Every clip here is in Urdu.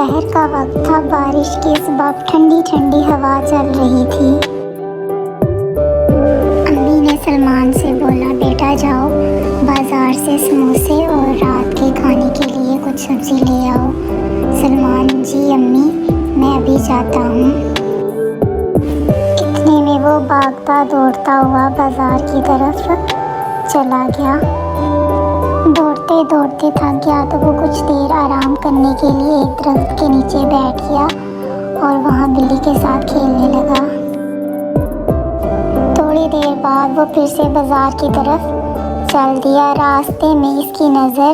دوپہر کا وقت تھا، بارش کے سبب ٹھنڈی ٹھنڈی ہوا چل رہی تھی۔ امی نے سلمان سے بولا، بیٹا جاؤ بازار سے سموسے اور رات کے کھانے کے لیے کچھ سبزی لے آؤ۔ سلمان، جی امی میں ابھی جاتا ہوں۔ اتنے میں وہ بھاگتا دوڑتا ہوا بازار کی طرف چلا گیا۔ دوڑتے دوڑتے تھک گیا تو وہ کچھ دیر آرام کرنے کے لیے ایک درخت کے نیچے بیٹھ گیا اور وہاں بلی کے ساتھ کھیلنے لگا۔ تھوڑی دیر بعد وہ پھر سے بازار کی طرف چل دیا۔ راستے میں اس کی نظر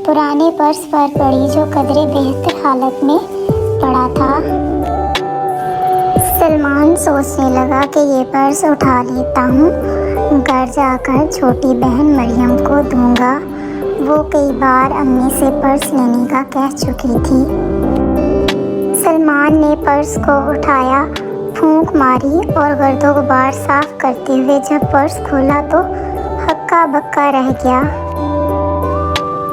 پرانے پرس پر پڑی جو قدرے بہتر حالت میں پڑا تھا۔ سلمان سوچنے لگا کہ یہ پرس اٹھا لیتا ہوں، گھر جا کر چھوٹی بہن مریم کو دوں گا، وہ کئی بار امی سے پرس لینے کا کہہ چکی تھی۔ سلمان نے پرس کو اٹھایا، پھونک ماری اور گرد و غبار صاف کرتے ہوئے جب پرس کھولا تو ہکا بکا رہ گیا۔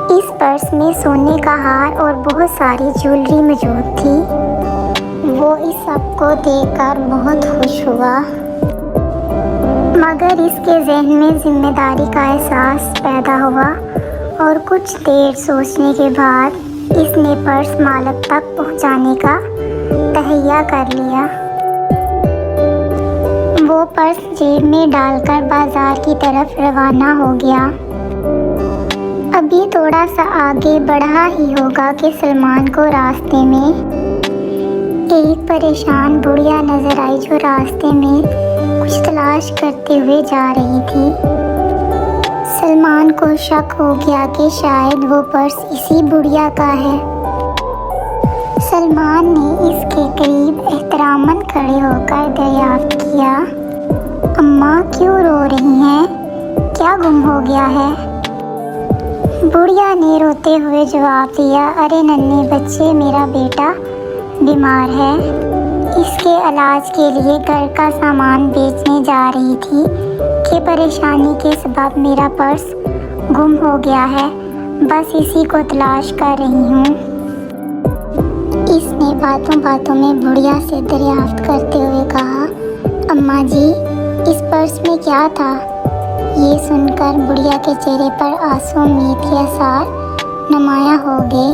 اس پرس میں سونے کا ہار اور بہت ساری جیولری موجود تھی۔ وہ اس سب کو دیکھ کر بہت خوش ہوا، مگر اس کے ذہن میں ذمہ داری کا احساس پیدا ہوا اور کچھ دیر سوچنے کے بعد اس نے پرس مالک تک پہنچانے کا تہیہ کر لیا۔ وہ پرس جیب میں ڈال کر بازار کی طرف روانہ ہو گیا۔ ابھی تھوڑا سا آگے بڑھا ہی ہوگا کہ سلمان کو راستے میں ایک پریشان بڑھیا نظر آئی جو راستے میں کچھ تلاش کرتے ہوئے جا رہی تھی۔ سلمان کو شک ہو گیا کہ شاید وہ پرس اسی بڑھیا کا ہے۔ سلمان نے اس کے قریب احتراماً کھڑے ہو کر دریافت کیا، اماں کیوں رو رہی ہیں؟ کیا گم ہو گیا ہے؟ بڑھیا نے روتے ہوئے جواب دیا، ارے ننھے بچے، میرا بیٹا بیمار ہے، اس کے علاج کے لیے گھر کا سامان بیچنے جا رہی تھی کہ پریشانی کے سبب میرا پرس گم ہو گیا ہے، بس اسی کو تلاش کر رہی ہوں۔ اس نے باتوں باتوں میں بڑھیا سے دریافت کرتے ہوئے کہا، اماں جی اس پرس میں کیا تھا؟ یہ سن کر بڑھیا کے چہرے پر آنسو امید کے آثار نمایاں ہو گئے۔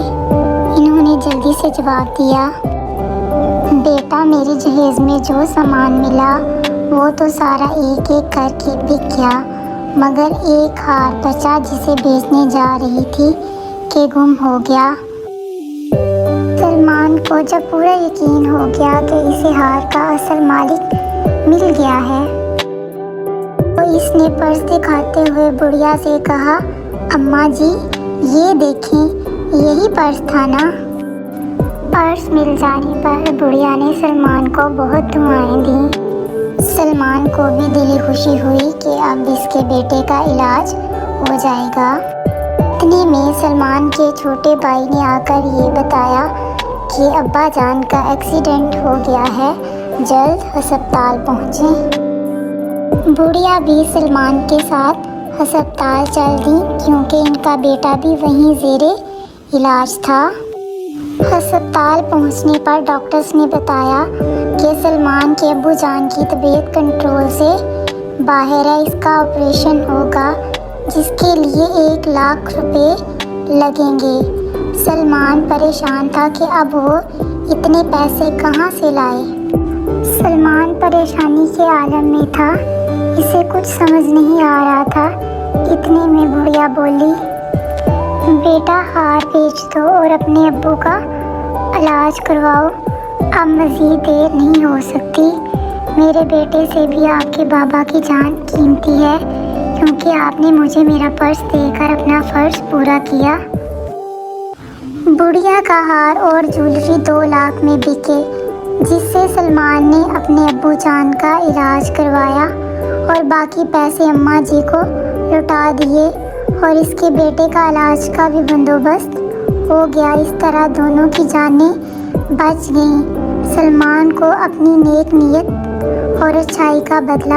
انہوں نے جلدی سے جواب دیا، بیٹا میرے جہیز میں جو سامان ملا وہ تو سارا ایک ایک کر کے بک گیا، مگر ایک ہار بچا جسے بیچنے جا رہی تھی کہ گم ہو گیا۔ سلمان کو جب پورا یقین ہو گیا کہ اسے ہار کا اصل مالک مل گیا ہے تو اس نے پرس دکھاتے ہوئے بڑھیا سے کہا، اماں جی یہ دیکھیں، یہی پرس تھا نا؟ پرس مل جانے پر بڑھیا نے سلمان کو بہت دعائیں دیں۔ سلمان کو بھی دلی خوشی ہوئی کہ اب اس کے بیٹے کا علاج ہو جائے گا۔ اتنے میں سلمان کے چھوٹے بھائی نے آ کر یہ بتایا کہ ابا جان کا ایکسیڈنٹ ہو گیا ہے، جلد ہسپتال پہنچیں۔ بڑھیا بھی سلمان کے ساتھ ہسپتال چل دی کیونکہ ان کا بیٹا بھی وہیں زیر علاج تھا۔ ہسپتال پہنچنے پر ڈاکٹرز نے بتایا کہ سلمان کے ابو جان کی طبیعت کنٹرول سے باہر ہے، اس کا آپریشن ہوگا جس کے لیے 1 لاکھ روپے لگیں گے۔ سلمان پریشان تھا کہ اب وہ اتنے پیسے کہاں سے لائے۔ سلمان پریشانی کے عالم میں تھا، اسے کچھ سمجھ نہیں آ رہا تھا۔ اتنے میں بڑھیا بولی، بیٹا ہار بیچ دو اور اپنے ابو کا علاج کرواؤ، اب مزید دیر نہیں ہو سکتی۔ میرے بیٹے سے بھی آپ کے بابا کی جان قیمتی ہے کیونکہ آپ نے مجھے میرا پرس دے کر اپنا فرض پورا کیا۔ بڑھیا کا ہار اور جیولری 2 لاکھ میں بکے، جس سے سلمان نے اپنے ابو جان کا علاج کروایا اور باقی پیسے اماں جی کو لوٹا دیے اور اس کے بیٹے کا علاج کا بھی بندوبست ہو گیا۔ اس طرح دونوں کی جانیں بچ گئیں۔ سلمان کو اپنی نیک نیت اور اچھائی کا بدلہ